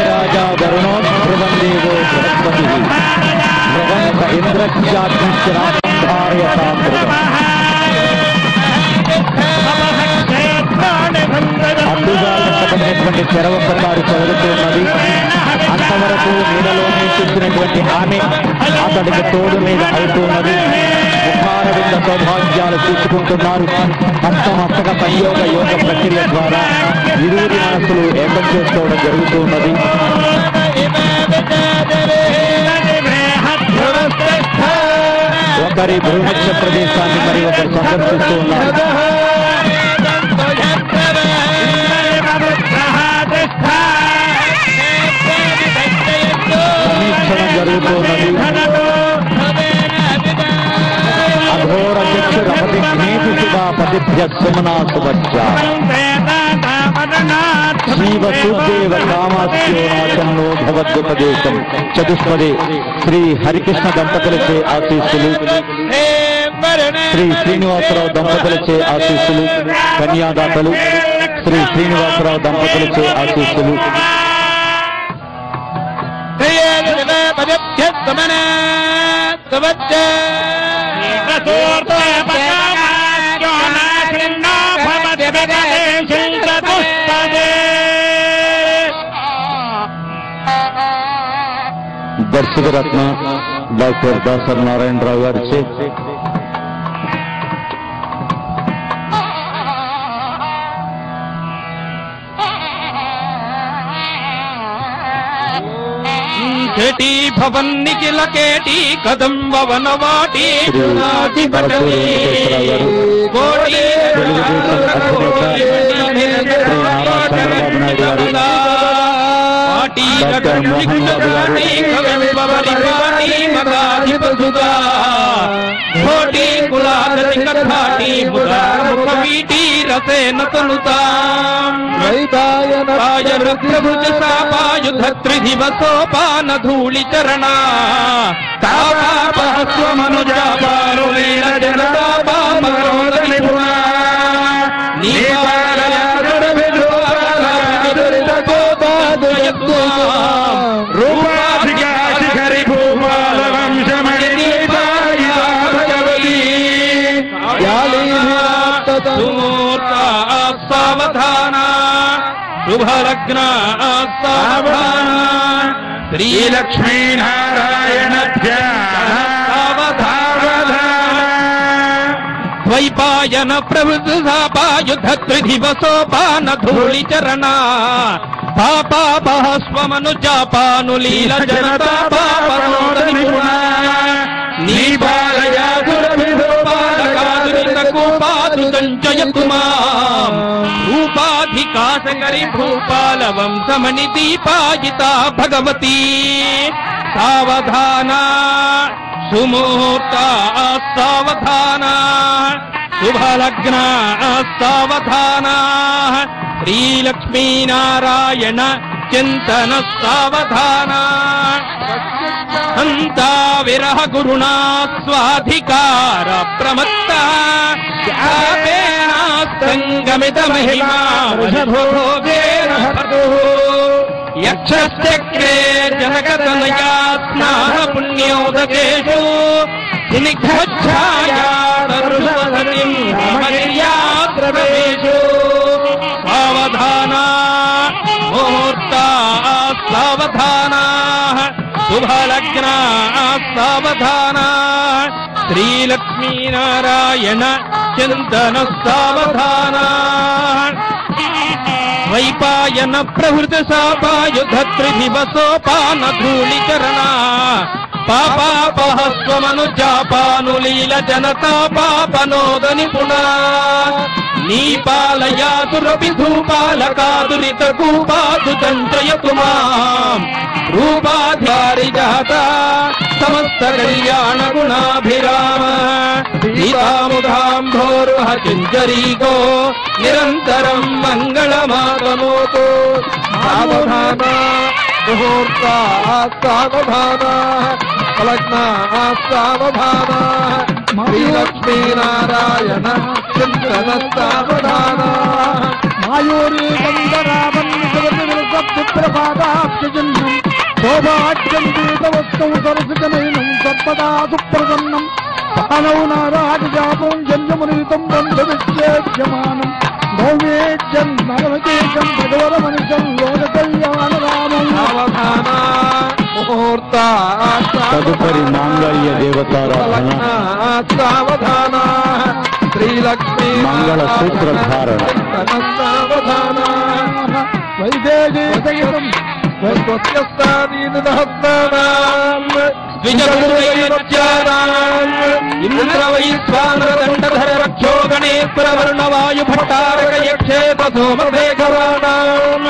राजा वरुणो ध्रुवं देवो बृहस्पतिः ध्रुवं इंद्रजाग्निश्चराधारयतां అడ్డుగాలటువంటి చెరవ ప్రకారం చదువుతున్నది. అంతవరకు నీడలోనే చూసినటువంటి ఆమె అతడికి తోడు మీద అవుతున్నది. ముఖారవింద సౌభాగ్యాలు చూసుకుంటున్నారు. హస్తమస్తక సంయోగ యోగ ప్రక్రియ ద్వారా ఇరువురి మనసులు ఏకం చేసుకోవడం జరుగుతున్నది. ఒకరి భూనక్షత్ర దేశాన్ని మరి ఒకరు సందర్శిస్తూ ఉన్నారు. సమీక్షణ జరుగుతున్నది. అఘోర చక్షురపతి జ్ఞేతిసుగా పతిభ్య సుమనా సుభచ్చ శివ సుదేవ కామాస్యో నాశంలో భగవద్గోపదేశం. చతుష్పదే శ్రీ హరికృష్ణ దంపతులచే ఆశీస్సులు, శ్రీ శ్రీనివాసరావు దంపతులచే ఆశీస్సులు, కన్యాదాతలు శ్రీ శ్రీనివాసరావు దంపతులచే ఆశీస్సులు. దర్శకరత్న డాక్టర్ దాసర్ నారాయణరావు గారిచే కేటీ భవన్ నిఖిల కేటీ కదంబ వనవాటి ధృతివసోపాన ధూళి చరణ రూపాధికారి భూపాల వంశమణి సుమూర్త సావధాన శుభలగ్న సావధాన శ్రీలక్ష్మీనారాయణ ద్వైపాయన ప్రవృతి సాపాయుధ త్రిదివసోపాన ధూళి చరణ పాపాపహ స్వమనుజాపాను లీల జనతా పాపనోద నిపుణ నీ బాలయాదురభిధోపాలకాదురితకూపాదు సంచయతు మాం రూపాధికాసకరి భూపాల వంశమణి దీపాయిత భగవతి సావధాన సుమూర్త సావధాన శుభలగ్న సావధాన శ్రీలక్ష్మీనారాయణ చింతన సావధాన అంతా విరహ గురుణా స్వాధికార ప్రమత్త సంగమిత మహిమా వృషభోగేన యక్షశ్చక్రే జనకతనయా స్నాన పుణ్యోదకేషు స్నిగ్ధఛాయాదరుషవసతిం రామగిర్యాద్రవేషు సావధాన ముహూర్త సావధాన శుభలగ్న సావధాన శ్రీలక్ష్మీనారాయణ చింతన సావధాన ద్వైపాయన ప్రవృతి సాపాయుధ త్రిదివసోపాన ధూళి చరణ పాపాపహ స్వమనుజాపాను లీల జనతా పాపనోద నిపుణ నీపాలయాతురపి ధూపాలకాదురితకూపాదు దంచయతు మాం రూపాధారి జాత సమస్త కళ్యాణ గుణాభిరామ సీతాముఖాంభోరుహ చింజరీకో నిరంతరం మంగళమాతనోతు. సావధాన ముహూర్త సావధాన లగ్న సావధాన శ్రీలక్ష్మీనారాయణ చింతన సావధాన మాయూరీ గంధరావన్యప్రభాదాబ్జన్నం శోభాఖ్యం గీతవస్తం సరసిజనైనం సర్వదా సుప్రసన్నం పానౌ నారాజాపం జన్యమునీతం బంధవిచ్చేద్యమానం భౌమేజ్యం నగమకేశం భగవరమనిషం లోక కళ్యాణ రామం. సావధాన ముహూర్త తదుపరి మాంగళ్య దేవతారాధన, సావధాన శ్రీలక్ష్మీ మంగళ సూత్రధారణ, సావధాన వైదేహీ సహితం ఇంద్రవైశ్వానరదండధర రక్షో గణేశ్వరవర్ణవాయు భట్టారక యక్షేత సోమభేఖవానాం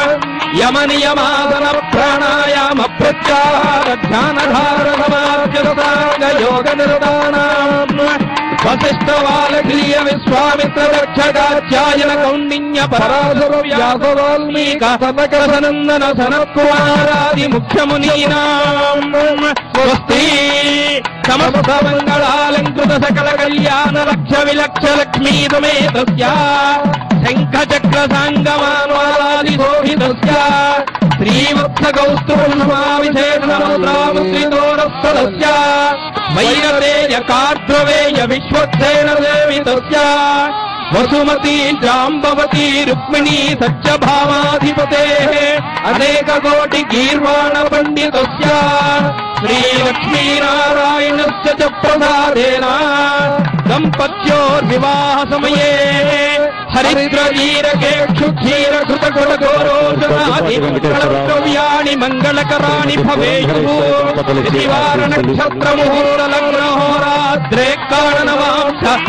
యమనియమాసన ప్రాణాయామ ప్రత్యాహార ధ్యానధార సమాధ్యసాంగ యోగ నిర్దానాం వశిష్ఠవాలక్రియ విశ్వామిత్ర దక్షగాధ్యాయన కౌండిన్య పరాశర వ్యాస వాల్మీక సనక సనందన సనత్కుమారాది ముఖ్యమునీనాం స్వస్తి. సమస్త మంగళాలంకృత సకల కళ్యాణ లక్ష విలక్ష లక్ష్మీ సమేతస్య శంఖ చక్ర సాంగమానాది శోభితస్య శ్రీవత్స కౌస్తుభమావిశేషముద్రాముద్రితోరస్థలస్య వైరతేయ కార్ద్రవేయ విశ్వక్సేన సేవితస్య వసుమతి జాంబవతి రుక్మిణీ సత్యభామాధిపతేః అనేక కోటి గీర్వాణ పండితస్య శ్రీలక్ష్మీనారాయణస్య చ ప్రసాదేన దంపత్యోర్వివాహ సమయే హరిద్రవీరకేక్షుక్షీరఘృతగుణగౌరోజనాది మంగళకరాణి భవేయుః. నక్షత్రముహూర్త లగ్నహోరాద్రే కారణమాంసాం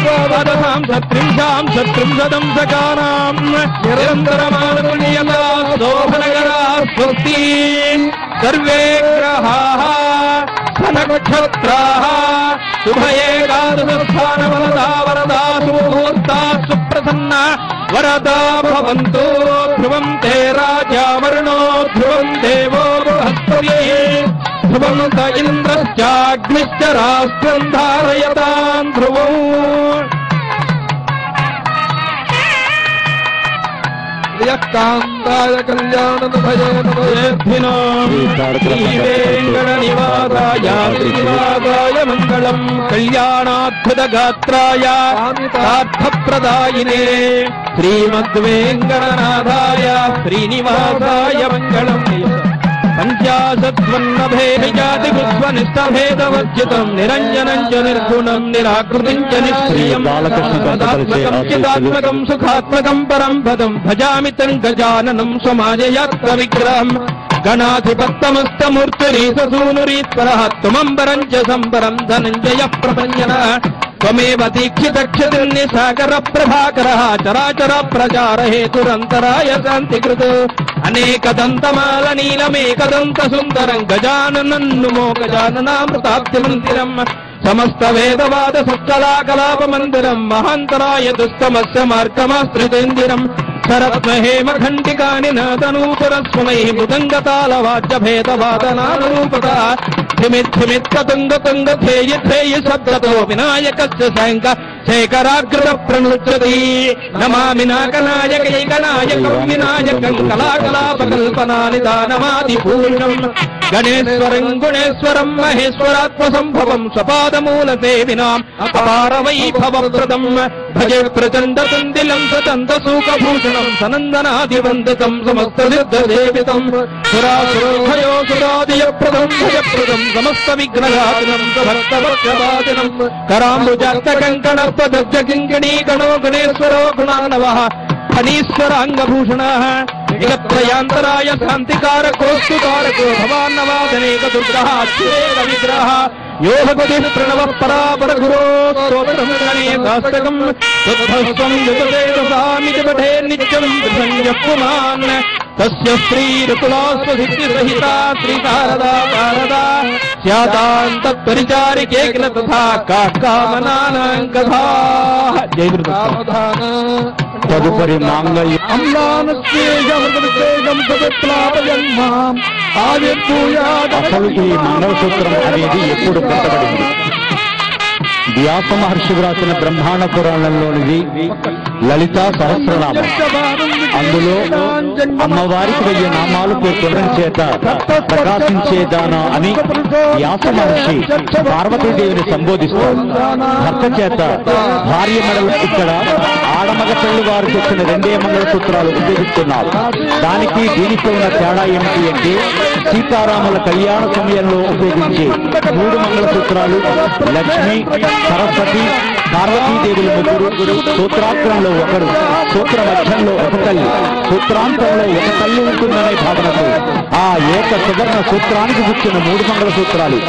సత్రింశాం సత్రింశదం సకానాం నిరంతరమానునియతా శోభనగరా స్వస్తి. సర్వే గ్రహాః నక్షత్రాః శుభయేకాదశస్థానవరదా వరదా సుముహూర్తా సుప్రసన్న వరదా భవంతు. ధ్రువం తే రాజా వరుణో ధ్రువం దేవో బృహస్పతి ధ్రువం త ఇంద్రశ్చాగ్నిశ్చ రాష్ట్రం ధారయతాం ధ్రువం. కాంతాయ కళ్యాణ శ్రీవేంకటనివాసాయ శ్రీనివాసాయ మంగళం కళ్యాణాద్భుత గాత్రాయ సార్థప్రదాయినే శ్రీమద్వేంకటనాథాయ శ్రీనివాసాయ మంగళం. పంచాశద్వన్నభేజాతిభేదవర్జితం నిరంజనం చ నిర్గుణం నిరాకృతిం చ నిష్క్రియం చిదాత్మకం సుఖాత్మకం పరం పదం భజామి తం గజాననం సమాజయాత్మ విగ్రహం గణాధిపత్తమస్తమూర్తిరీసూనురీశ్వరః త్వమంబరం చ సంబరం ధనంజయ ప్రపంచన త్వమేవ దీక్షితక్షితిర్నిసాకర ప్రభాకరః చరాచర ప్రచార హేతురంతరాయ శాంతికృత అనేకదంతమాల నీలమేకదంత సుందరం గజాననం నుమో గజాననామృతాబ్ది మందిరం సమస్త వేదవాద సత్కలాకలాప మందిరం మహాంతరాయ దుస్తమస్య మార్గమాశ్రితేందిరం శరత్మహేమ ఖండికాని నాదనూపురస్వమై మృదంగతాళ వాద్య భేదవాదనానురూపత ధిమిత్కతుంగతుంగ ధేయ శబ్దతో వినాయకస్య శంక శేఖరాగ్రత ప్రణుచ్చతి నమామి నాకనాయకైకనాయకం వినాయకం కళాకలాపకల్పనానిదానమాది పూర్ణం గణేశ్వరం గుణేశ్వరం మహేశ్వరాత్మసంభవం స్వపాదమూల సేవినాం అపార వైభవప్రదం భజే ప్రచండ తుందిలం సతంత సూకభూషణం సనందనాదివందితం సమస్త సిద్ధ సేవితం సురాసురభయో సురాదియప్రదం భయప్రదం సమస్త విఘ్నఘాతనం భక్తవక్షపాతినం కరాంబుజాక్త కంకణపదజ్జ కింకిణీ గణో గణేశ్వరో గుణానవః ఫణీశ్వరాంగభూషణః జగత్రయాంతరాయ శాంతికారకోస్తుకారకో భవాన్నవాదనేక దుర్గః అచ్యుత విగ్రహः యో భక్తి ప్రణవ పరాపర గురో స్తోత్రం గణేశాస్తకం శుద్ధస్వం యుతేజసామితి పఠే నిత్యం సంజపుమాన్ తస్య శ్రీ ఋతులాస్వసిద్ధి సహిత శ్రీ శారదా శారదా స్యాతాంత పరిచారికే కిల తథా కామనానాం కథా. జై గురు. తదుపరి మాంగళ్య అసలు ఈ మంగళసూత్రం అనేది ఎప్పుడు పుట్టబడింది? వ్యాస మహర్షి వ్రాసిన బ్రహ్మాండ పురాణంలోనిది లలితా సహస్రనామం. అందులో అమ్మవారికి 1000 నామాలు పేర్కొనడం చేత ప్రకాశించేదానా అని వ్యాస మహర్షి పార్వతీదేవిని సంబోధిస్తారు. భర్త చేత భార్య మెడలు ఇక్కడ ఆడమగ పెళ్లి వారు తెచ్చిన 2 మంగళసూత్రాలు ఉపయోగిస్తున్నారు. దానికి దీనికి ఉన్న తేడా ఏమిటి అంటే సీతారాముల కళ్యాణ సమయంలో ఉపయోగించే 3 మంగళసూత్రాలు లక్ష్మి, సరస్వతి, పార్వతీదేవుల ముగ్గురు, సూత్రాగ్రంలో ఒకరు, సూత్ర మధ్యంలో ఒక తల్లి, సూత్రాంతంలో ఒక తల్లి ఉంటుందనే భావనతో ఆ ఏక సువర్ణ సూత్రానికి గుర్చిన 3 మంగళసూత్రాలు